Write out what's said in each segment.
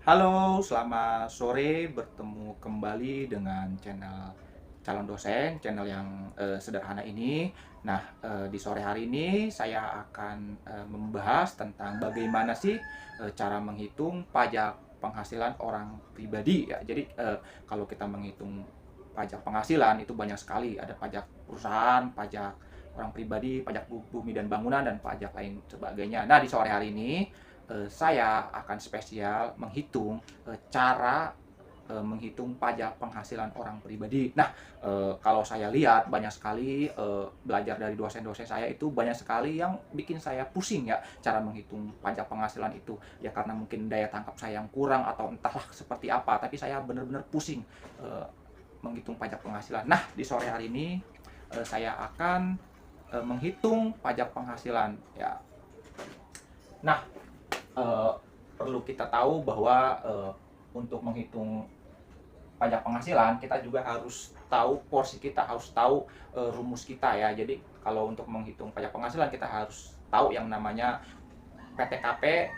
Halo, selamat sore. Bertemu kembali dengan channel calon dosen, channel yang sederhana ini. Nah, di sore hari ini saya akan membahas tentang bagaimana sih cara menghitung pajak penghasilan orang pribadi ya. Jadi, kalau kita menghitung pajak penghasilan itu banyak sekali. Ada pajak perusahaan, pajak orang pribadi, pajak bumi dan bangunan, dan pajak lain sebagainya. Nah, di sore hari ini saya akan spesial menghitung cara menghitung pajak penghasilan orang pribadi. Nah, kalau saya lihat banyak sekali belajar dari dosen-dosen saya itu banyak sekali yang bikin saya pusing ya cara menghitung pajak penghasilan itu. Ya karena mungkin daya tangkap saya yang kurang atau entahlah seperti apa, tapi saya benar-benar pusing eee, menghitung pajak penghasilan. Nah, di sore hari ini saya akan menghitung pajak penghasilan ya. Nah, eee, perlu kita tahu bahwa untuk menghitung pajak penghasilan kita juga harus tahu porsi kita, harus tahu rumus kita ya. Jadi kalau untuk menghitung pajak penghasilan kita harus tahu yang namanya PTKP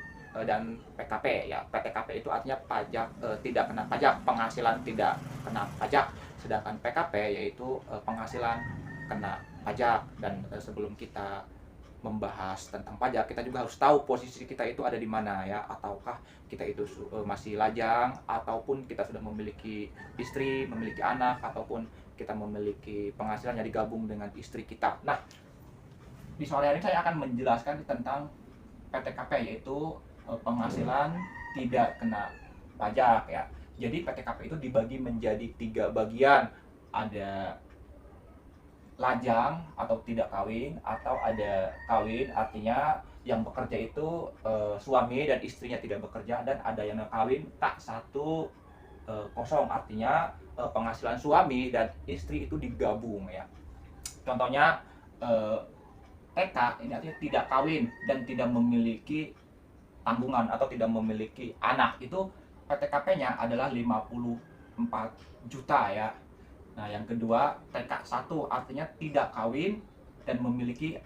dan PKP ya. PTKP itu artinya pajak tidak kena pajak, penghasilan tidak kena pajak. Sedangkan PKP yaitu penghasilan kena pajak. Dan sebelum kita membahas tentang pajak, kita juga harus tahu posisi kita itu ada di mana ya, ataukah kita itu masih lajang, ataupun kita sudah memiliki istri, memiliki anak, ataupun kita memiliki penghasilan yang digabung dengan istri kita. Nah, di sore hari ini saya akan menjelaskan tentang PTKP, yaitu penghasilan tidak kena pajak ya. Jadi PTKP itu dibagi menjadi 3 bagian. Ada lajang atau tidak kawin, atau ada kawin artinya yang bekerja itu suami dan istrinya tidak bekerja, dan ada yang kawin tak satu kosong artinya penghasilan suami dan istri itu digabung ya. Contohnya eh, TK ini artinya tidak kawin dan tidak memiliki tanggungan atau tidak memiliki anak, itu PTKP-nya adalah 54 juta ya. Nah, yang kedua TK1 artinya tidak kawin dan memiliki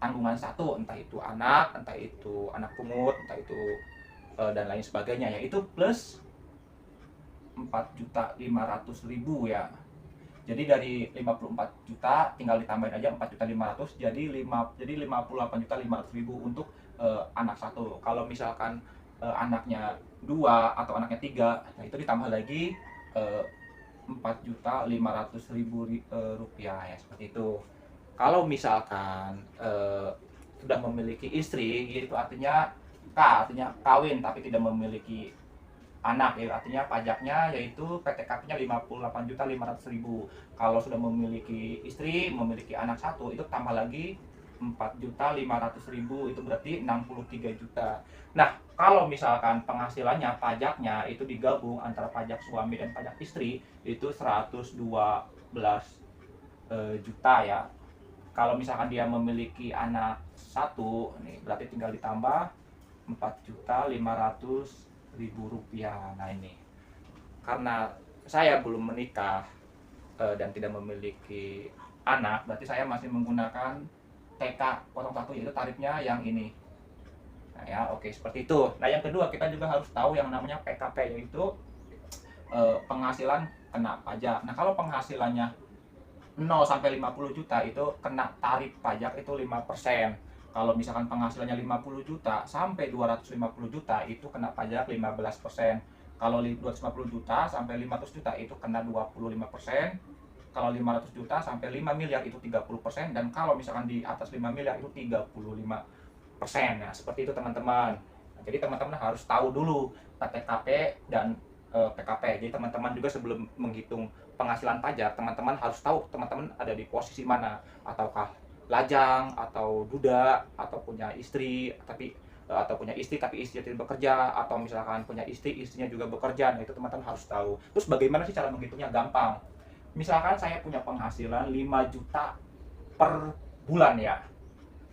tanggungan satu, entah itu anak, entah itu anak pungut, entah itu dan lain sebagainya, yaitu plus 4.500.000 ya. Jadi dari 54 juta tinggal ditambahin aja 4.500.000, jadi 58.500.000 untuk anak satu. Kalau misalkan anaknya dua atau anaknya tiga, nah itu ditambah lagi 4.500.000 rupiah ya, seperti itu. Kalau misalkan sudah memiliki istri, itu artinya K, artinya kawin tapi tidak memiliki anak ya, artinya pajaknya yaitu PTKP-nya 58.500.000. Kalau sudah memiliki istri, memiliki anak satu, itu tambah lagi 4.500.000, itu berarti 63 juta. Nah, kalau misalkan penghasilannya, pajaknya itu digabung antara pajak suami dan pajak istri, itu 112 juta ya. Kalau misalkan dia memiliki anak satu, nih berarti tinggal ditambah 4.500.000 rupiah. Nah ini karena saya belum menikah dan tidak memiliki anak, berarti saya masih menggunakan TK potong satu, yaitu tarifnya yang ini. Nah ya, oke, seperti itu. Nah yang kedua kita juga harus tahu yang namanya PKP, yaitu penghasilan kena pajak. Nah kalau penghasilannya 0 sampai 50 juta itu kena tarif pajak itu 5%. Kalau misalkan penghasilannya 50 juta sampai 250 juta itu kena pajak 15%. Kalau 250 juta sampai 500 juta itu kena 25%. Kalau 500 juta sampai 5 miliar itu 30%, dan kalau misalkan di atas 5 miliar itu 35%. Nah, seperti itu teman-teman. Nah, jadi teman-teman harus tahu dulu PTKP dan PKP. Jadi teman-teman juga sebelum menghitung penghasilan pajak, teman-teman harus tahu teman-teman ada di posisi mana, ataukah lajang atau duda, atau punya istri tapi istrinya tidak bekerja, atau misalkan punya istri, istrinya juga bekerja. Nah, itu teman-teman harus tahu. Terus bagaimana sih cara menghitungnya? Gampang. Misalkan saya punya penghasilan 5 juta per bulan ya.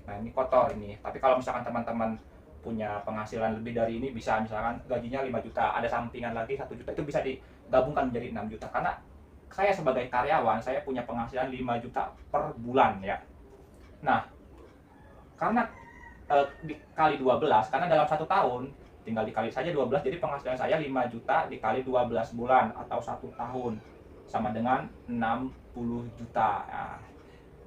Nah, ini kotor ini. Tapi kalau misalkan teman-teman punya penghasilan lebih dari ini, bisa misalkan gajinya 5 juta, ada sampingan lagi 1 juta, itu bisa digabungkan menjadi 6 juta. Karena saya sebagai karyawan, saya punya penghasilan 5 juta per bulan ya. Nah, karena dikali 12, karena dalam 1 tahun tinggal dikali saja 12, jadi penghasilan saya 5 juta dikali 12 bulan atau 1 tahun sama dengan 60 juta. Nah,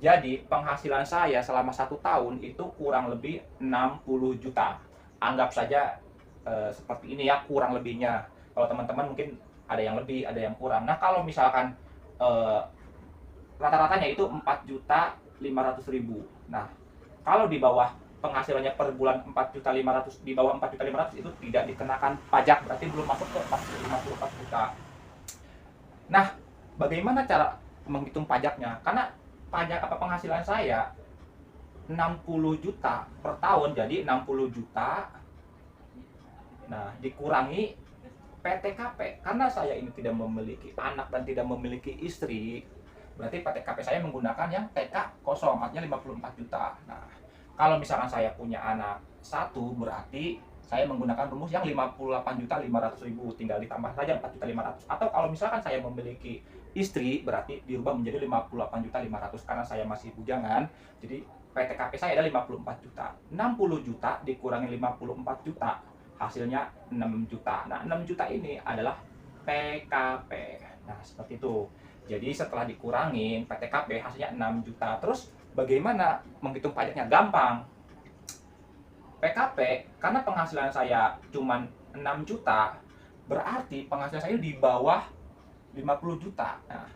jadi penghasilan saya selama 1 tahun itu kurang lebih 60 juta. Anggap saja seperti ini ya, kurang lebihnya. Kalau teman-teman mungkin ada yang lebih, ada yang kurang. Nah, kalau misalkan eh, rata-ratanya itu 4.500.000. Nah, kalau di bawah penghasilannya per bulan 4.500.000, di bawah 4.500.000 itu tidak dikenakan pajak, berarti belum masuk ke 54 juta. Nah, bagaimana cara menghitung pajaknya? Karena pajak apa penghasilan saya 60 juta per tahun, jadi 60 juta. Nah, dikurangi PTKP. Karena saya ini tidak memiliki anak dan tidak memiliki istri, berarti PTKP saya menggunakan yang TK kosong, artinya 54 juta. Nah, kalau misalkan saya punya anak satu, berarti saya menggunakan rumus yang 58.500.000, tinggal ditambah saja 4.500.000. Atau kalau misalkan saya memiliki istri, berarti dirubah menjadi 58.500.000 karena saya masih bujangan. Jadi PTKP saya ada 54 juta. 60 juta dikurangi 54 juta, hasilnya 6 juta. Nah, 6 juta ini adalah PKP. Nah, seperti itu. Jadi setelah dikurangin PTKP hasilnya 6 juta. Terus bagaimana menghitung pajaknya? Gampang. PKP, karena penghasilan saya cuma 6 juta, berarti penghasilan saya di bawah 50 juta. Nah,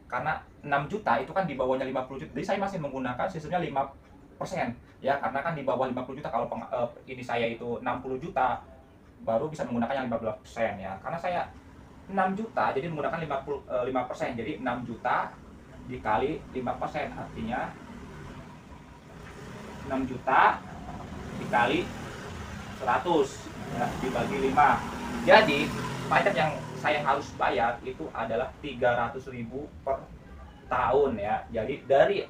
karena 6 juta itu kan di bawahnya 50 juta, jadi saya masih menggunakan sistemnya 5%. Ya, karena kan di bawah 50 juta, kalau ini saya itu 60 juta, baru bisa menggunakan yang 15% ya. Karena saya 6 juta, jadi menggunakan 5%. Jadi 6 juta dikali 5%, artinya 6 juta dikali 100 ya, dibagi 5. Jadi pajak yang saya harus bayar itu adalah 300.000 per tahun ya. Jadi dari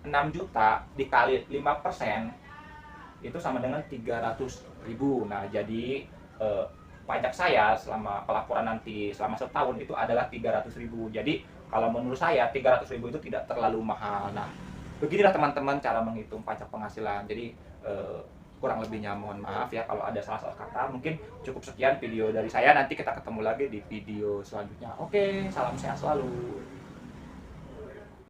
6 juta dikali 5% itu sama dengan 300.000. Nah, jadi pajak saya selama pelaporan nanti selama setahun itu adalah 300.000. Jadi kalau menurut saya 300.000 itu tidak terlalu mahal. Nah, beginilah teman-teman cara menghitung pajak penghasilan. Jadi kurang lebihnya mohon maaf ya kalau ada salah-salah kata. Mungkin cukup sekian video dari saya, nanti kita ketemu lagi di video selanjutnya. Oke, salam sehat selalu.